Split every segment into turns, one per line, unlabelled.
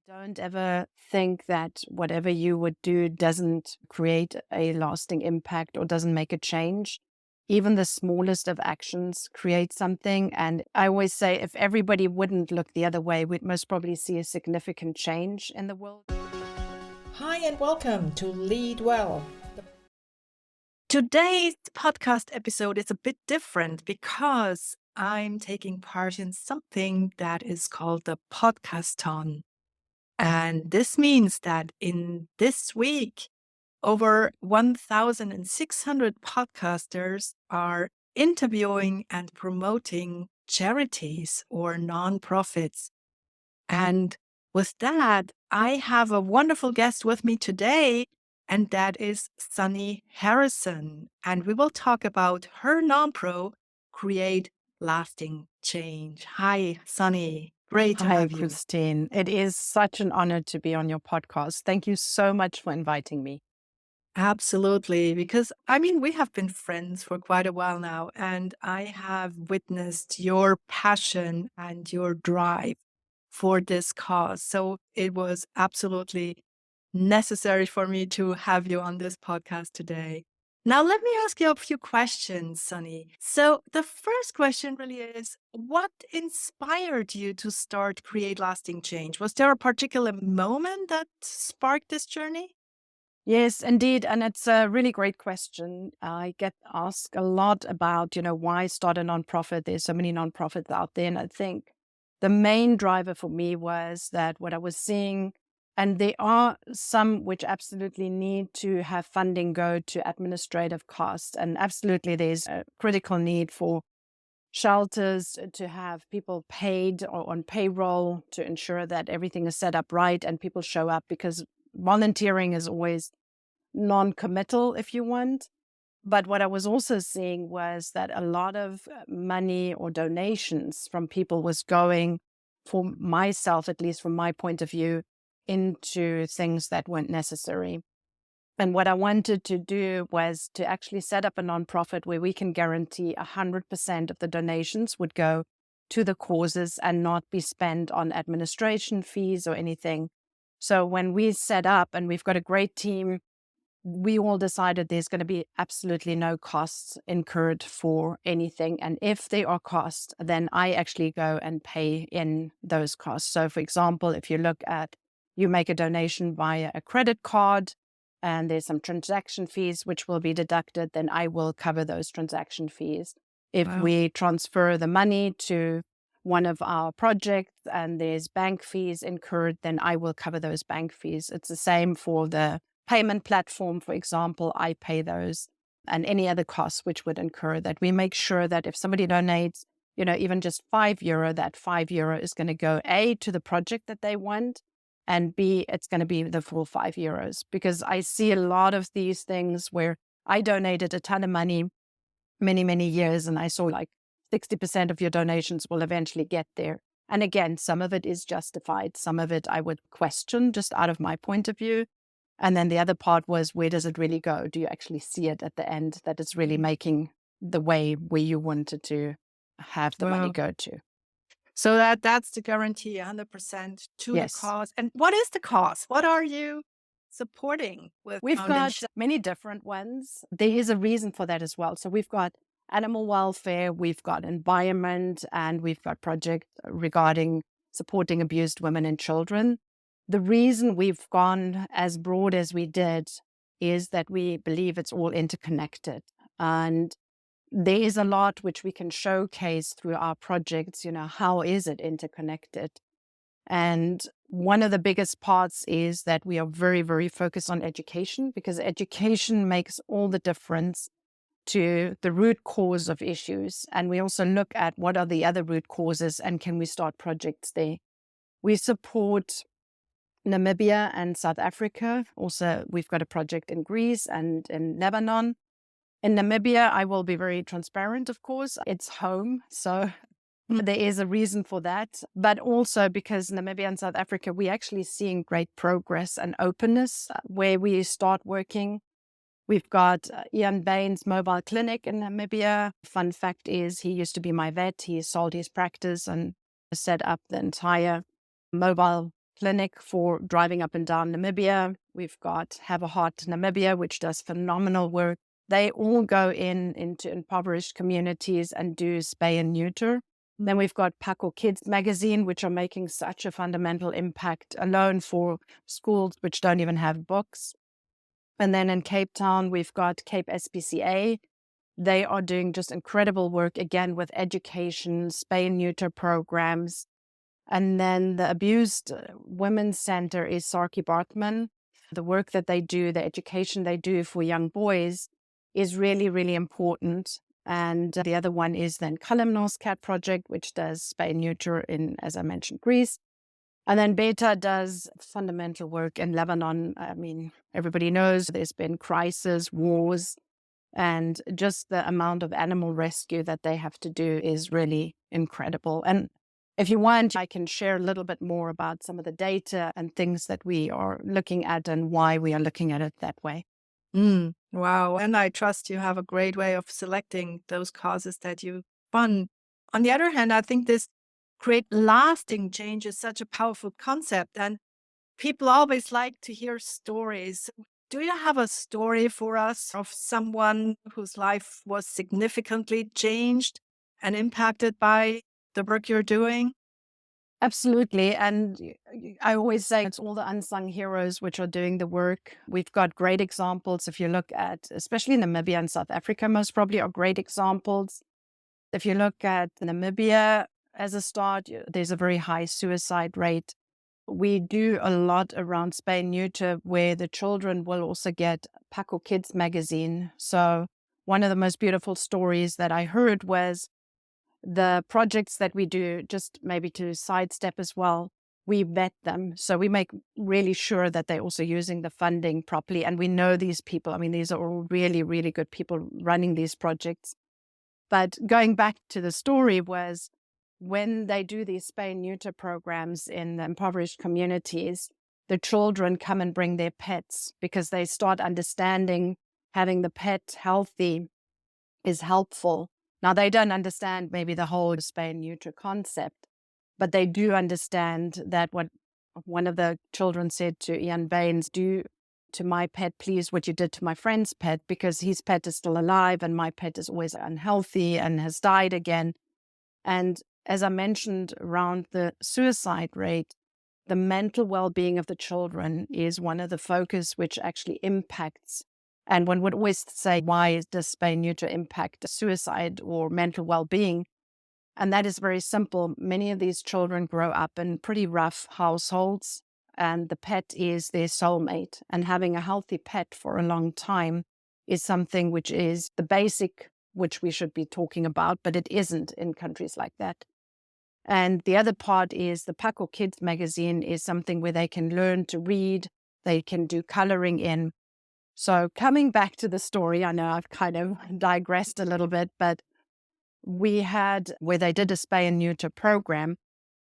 Don't ever think that whatever you would do doesn't create a lasting impact or doesn't make a change. Even the smallest of actions create something. And I always say if everybody wouldn't look the other way, we'd most probably see a significant change in the world.
Hi, and welcome to Lead Well.
Today's podcast episode is a bit different because I'm taking part in something that is called the Podcaston. And this means that in this week, over 1,600 podcasters are interviewing and promoting charities or nonprofits. And with that, I have a wonderful guest with me today, and that is Sunny Harrison. And we will talk about her nonpro, Create Lasting Change. Hi, Sunny. Great to
Hi,
have you.
Christine. It is such an honor to be on your podcast. Thank you so much for inviting me.
Absolutely. Because we have been friends for quite a while now, and I have witnessed your passion and your drive for this cause. So it was absolutely necessary for me to have you on this podcast today. Now, let me ask you a few questions, Sunny. So the first question really is, what inspired you to start Create Lasting Change? Was there a particular moment that sparked this journey?
Yes, indeed. And it's a really great question. I get asked a lot about, why start a nonprofit? There's so many nonprofits out there. And I think the main driver for me was that what I was seeing, and there are some which absolutely need to have funding go to administrative costs. And absolutely, there's a critical need for shelters to have people paid or on payroll to ensure that everything is set up right and people show up, because volunteering is always non-committal, if you want. But what I was also seeing was that a lot of money or donations from people was going, for myself, at least from my point of view, into things that weren't necessary. And what I wanted to do was to actually set up a nonprofit where we can guarantee 100% of the donations would go to the causes and not be spent on administration fees or anything. So when we set up, and we've got a great team, we all decided there's going to be absolutely no costs incurred for anything. And if there are costs, then I actually go and pay in those costs. So for example, if you look at, you make a donation via a credit card and there's some transaction fees which will be deducted, then I will cover those transaction fees. If
Wow.
we transfer the money to one of our projects and there's bank fees incurred, then I will cover those bank fees. It's the same for the payment platform, for example, I pay those, and any other costs which would incur, that we make sure that if somebody donates, even just €5, that €5 is going to go A, to the project that they want, and B, it's going to be the full €5. Because I see a lot of these things where I donated a ton of money many, many years, and I saw like 60% of your donations will eventually get there. And again, some of it is justified. Some of it I would question just out of my point of view. And then the other part was, where does it really go? Do you actually see it at the end that it's really making the way where you wanted to have the money
Wow.
go to?
So that's the guarantee, 100% to the
Yes.
cause. And what is the cause? What are you supporting with
We've got
foundation?
many different ones. There is a reason for that as well. So we've got animal welfare, we've got environment, and we've got projects regarding supporting abused women and children. The reason we've gone as broad as we did is that we believe it's all interconnected. And there is a lot which we can showcase through our projects, how is it interconnected? And one of the biggest parts is that we are very, very focused on education, because education makes all the difference to the root cause of issues. And we also look at what are the other root causes and can we start projects there. We support Namibia and South Africa. Also, we've got a project in Greece and in Lebanon. In Namibia, I will be very transparent, of course. It's home. So there is a reason for that. But also because Namibia and South Africa, we're actually seeing great progress and openness where we start working. We've got Ian Bain's mobile clinic in Namibia. Fun fact is he used to be my vet. He sold his practice and set up the entire mobile clinic for driving up and down Namibia. We've got Have a Heart Namibia, which does phenomenal work. They all go into impoverished communities and do spay and neuter. Then we've got Paco Kids magazine, which are making such a fundamental impact alone for schools which don't even have books. And then in Cape Town, we've got Cape SPCA. They are doing just incredible work, again, with education, spay and neuter programs. And then the Abused Women's Center is Sarki Bartman. The work that they do, the education they do for young boys is really, really important. And the other one is then Kalimnos Cat Project, which does spay and neuter in, as I mentioned, Greece. And then Beta does fundamental work in Lebanon. I mean, everybody knows there's been crisis, wars, and just the amount of animal rescue that they have to do is really incredible. And if you want, I can share a little bit more about some of the data and things that we are looking at and why we are looking at it that way.
Wow. And I trust you have a great way of selecting those causes that you fund. On the other hand, I think this create lasting change is such a powerful concept. And people always like to hear stories. Do you have a story for us of someone whose life was significantly changed and impacted by the work you're doing?
Absolutely. And I always say it's all the unsung heroes which are doing the work. We've got great examples. If you look at, especially Namibia and South Africa, most probably are great examples. If you look at Namibia as a start, there's a very high suicide rate. We do a lot around spay and neuter where the children will also get Paco Kids magazine. So one of the most beautiful stories that I heard was the projects that we do, just maybe to sidestep as well, we vet them. So we make really sure that they're also using the funding properly. And we know these people. I mean, these are all really, really good people running these projects. But going back to the story was when they do these spay and neuter programs in the impoverished communities, the children come and bring their pets because they start understanding having the pet healthy is helpful. Now, they don't understand maybe the whole spay and neuter concept, but they do understand that what one of the children said to Ian Baines, do to my pet, please, what you did to my friend's pet, because his pet is still alive and my pet is always unhealthy and has died again. And as I mentioned around the suicide rate, the mental well-being of the children is one of the focus which actually impacts. And one would always say, why does spay and neuter impact suicide or mental well-being? And that is very simple. Many of these children grow up in pretty rough households, and the pet is their soulmate. And having a healthy pet for a long time is something which is the basic, which we should be talking about, but it isn't in countries like that. And the other part is the Paco Kids magazine is something where they can learn to read, they can do coloring in. So coming back to the story, I know I've kind of digressed a little bit, but we had where they did a spay and neuter program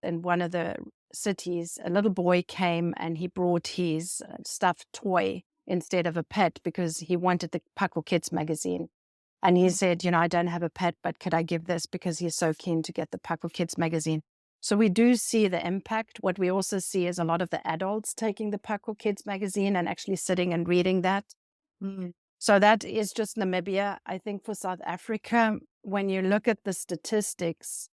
in one of the cities. A little boy came and he brought his stuffed toy instead of a pet because he wanted the Paco Kids magazine. And he said, I don't have a pet, but could I give this because he's so keen to get the Paco Kids magazine. So we do see the impact. What we also see is a lot of the adults taking the Paco Kids magazine and actually sitting and reading that. So that is just Namibia. I think for South Africa, when you look at the statistics,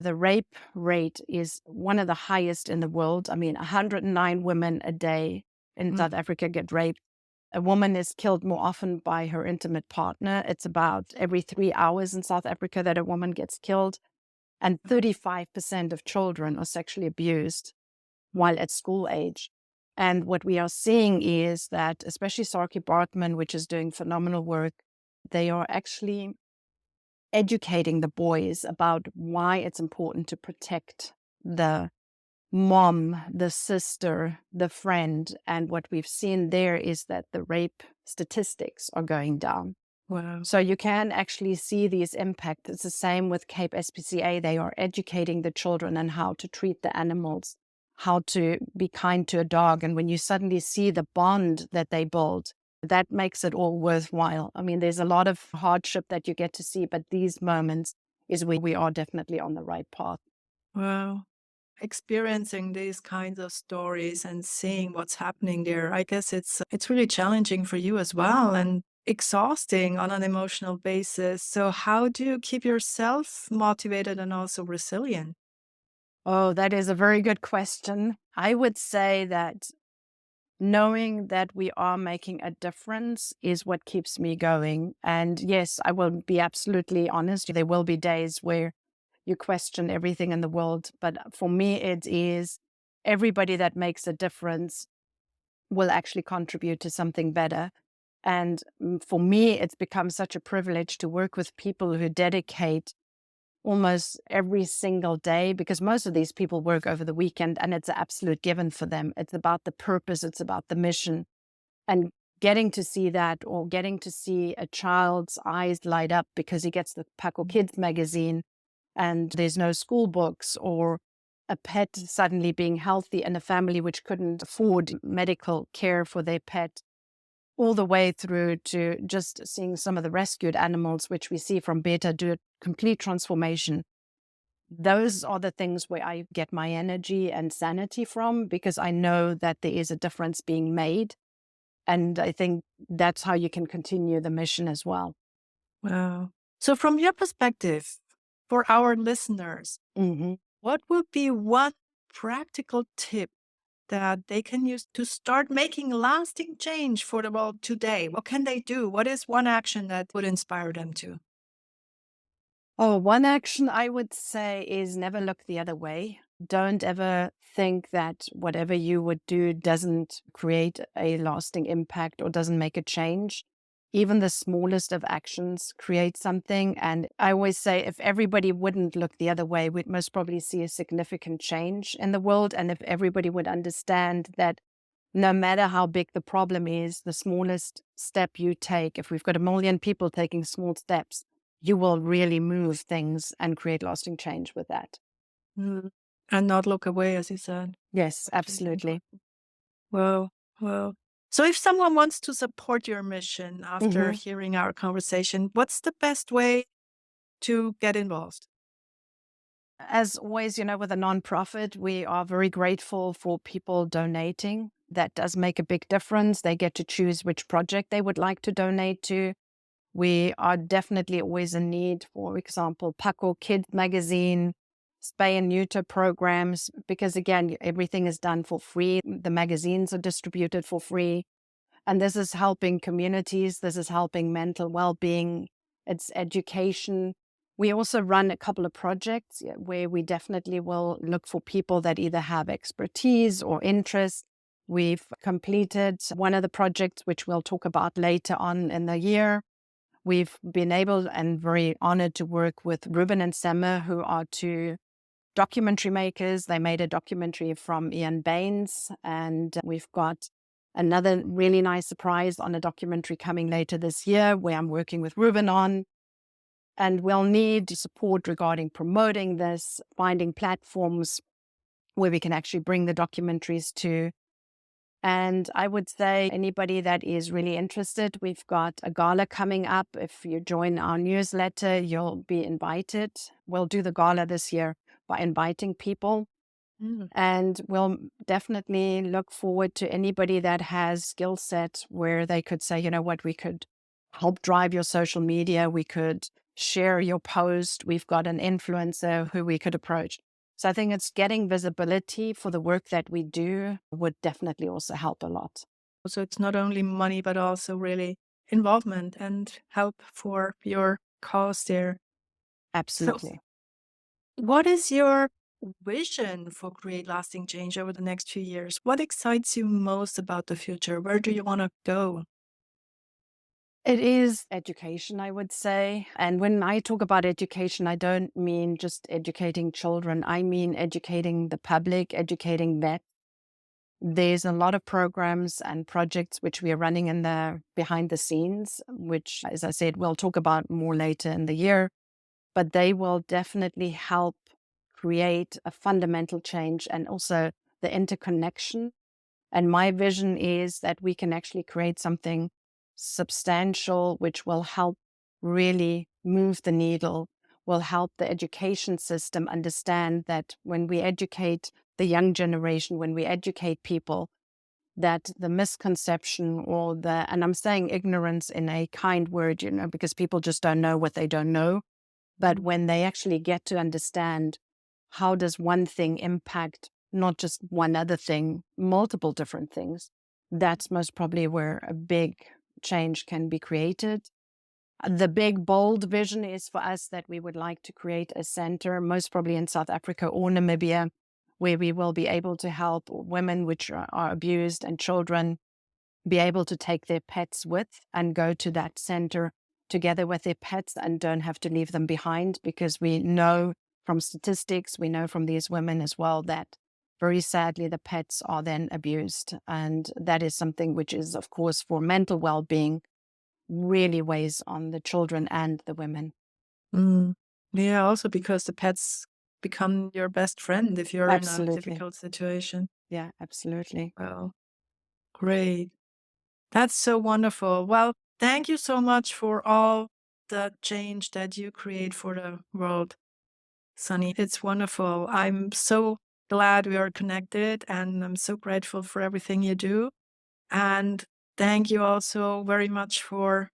the rape rate is one of the highest in the world. I mean, 109 women a day in South Africa get raped. A woman is killed more often by her intimate partner. It's about every 3 hours in South Africa that a woman gets killed. And 35% of children are sexually abused while at school age. And what we are seeing is that, especially Sarki Bartman, which is doing phenomenal work, they are actually educating the boys about why it's important to protect the mom, the sister, the friend. And what we've seen there is that the rape statistics are going down.
Wow.
So you can actually see these impacts. It's the same with Cape SPCA. They are educating the children on how to treat the animals, how to be kind to a dog. And when you suddenly see the bond that they build, that makes it all worthwhile. I mean, there's a lot of hardship that you get to see, but these moments is where we are definitely on the right path.
Wow. experiencing these kinds of stories and seeing what's happening there, I guess it's really challenging for you as well and exhausting on an emotional basis. So how do you keep yourself motivated and also resilient?
Oh, that is a very good question. I would say that knowing that we are making a difference is what keeps me going. And yes, I will be absolutely honest. There will be days where you question everything in the world. But for me, it is everybody that makes a difference will actually contribute to something better. And for me, it's become such a privilege to work with people who dedicate almost every single day, because most of these people work over the weekend and it's an absolute given for them. It's about the purpose, it's about the mission. And getting to see that, or getting to see a child's eyes light up because he gets the Paco Kids magazine and there's no school books, or a pet suddenly being healthy in a family which couldn't afford medical care for their pet, all the way through to just seeing some of the rescued animals, which we see from Beta, do a complete transformation. Those are the things where I get my energy and sanity from, because I know that there is a difference being made. And I think that's how you can continue the mission as well.
Wow. So from your perspective, for our listeners,
Hmm.
what would be one practical tip that they can use to start making lasting change for the world today? What can they do? What is one action that would inspire them to?
Oh, one action I would say is never look the other way. Don't ever think that whatever you would do doesn't create a lasting impact or doesn't make a change. Even the smallest of actions create something. And I always say if everybody wouldn't look the other way, we'd most probably see a significant change in the world. And if everybody would understand that no matter how big the problem is, the smallest step you take, if we've got 1 million people taking small steps, you will really move things and create lasting change with that.
Mm. And not look away, as you said.
Yes,
That's really
absolutely.
important. Well, well. So if someone wants to support your mission after
Hmm.
hearing our conversation, what's the best way to get involved?
As always, with a nonprofit, we are very grateful for people donating. That does make a big difference. They get to choose which project they would like to donate to. We are definitely always in need, for example, Paco Kids magazine, spay and neuter programs, because again, everything is done for free. The magazines are distributed for free. And this is helping communities. This is helping mental well-being. It's education. We also run a couple of projects where we definitely will look for people that either have expertise or interest. We've completed one of the projects, which we'll talk about later on in the year. We've been able and very honored to work with Ruben and Semme, who are two documentary makers. They made a documentary from Ian Baines, and we've got another really nice surprise on a documentary coming later this year where I'm working with Ruben on. And we'll need support regarding promoting this, finding platforms where we can actually bring the documentaries to. And I would say anybody that is really interested, we've got a gala coming up. If you join our newsletter, you'll be invited. We'll do the gala this year by inviting people.
Mm.
And we'll definitely look forward to anybody that has skill set where they could say, you know what, we could help drive your social media. We could share your post. We've got an influencer who we could approach. So I think it's getting visibility for the work that we do would definitely also help a lot.
So it's not only money, but also really involvement and help for your cause there. So,
Absolutely.
what is your vision for create lasting change over the next few years? What excites you most about the future? Where do you want to go?
It is education, I would say. And when I talk about education, I don't mean just educating children. I mean educating the public, educating vets. There's a lot of programs and projects which we are running in the behind the scenes, which, as I said, we'll talk about more later in the year, but they will definitely help create a fundamental change and also the interconnection. And my vision is that we can actually create something substantial, which will help really move the needle, will help the education system understand that when we educate the young generation, when we educate people, that the misconception or and I'm saying ignorance in a kind word, because people just don't know what they don't know. But when they actually get to understand how does one thing impact not just one other thing, multiple different things, that's most probably where a big change can be created. The big, bold vision is for us that we would like to create a center, most probably in South Africa or Namibia, where we will be able to help women which are abused and children be able to take their pets with and go to that center together with their pets and don't have to leave them behind, because we know from statistics, we know from these women as well that very sadly the pets are then abused. And that is something which is, of course, for mental well-being, really weighs on the children and the women.
Yeah, also because the pets become your best friend if you're in a
Absolutely.
difficult situation.
Yeah, absolutely.
Well, great. That's so wonderful. Well, thank you so much for all the change that you create for the world, Sunny. It's wonderful. I'm so glad we are connected, and I'm so grateful for everything you do. And thank you also very much for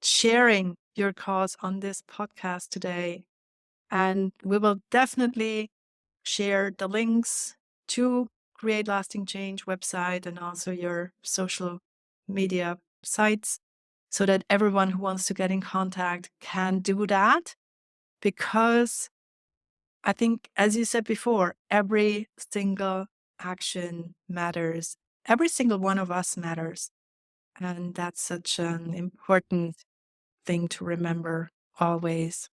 sharing your cause on this podcast today. And we will definitely share the links to Create Lasting Change website and also your social media sites so that everyone who wants to get in contact can do that. Because I think, as you said before, every single action matters. Every single one of us matters. And that's such an important thing to remember always.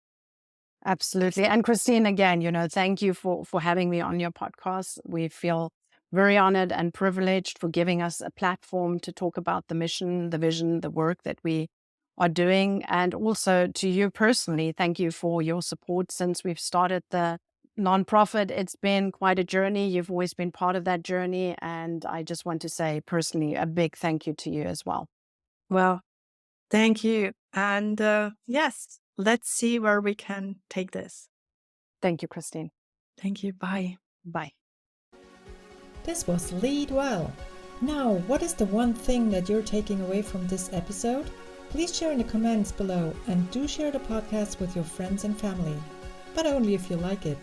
Absolutely. And Christine, again, thank you for having me on your podcast. We feel very honored and privileged for giving us a platform to talk about the mission, the vision, the work that we are doing. And also to you personally, thank you for your support since we've started the nonprofit. It's been quite a journey. You've always been part of that journey. And I just want to say personally, a big thank you to you as well.
Well, thank you. And yes, let's see where we can take this.
Thank you, Christine.
Thank you. Bye.
Bye.
This was Lead Well. Now, what is the one thing that you're taking away from this episode? Please share in the comments below, and do share the podcast with your friends and family, but only if you like it.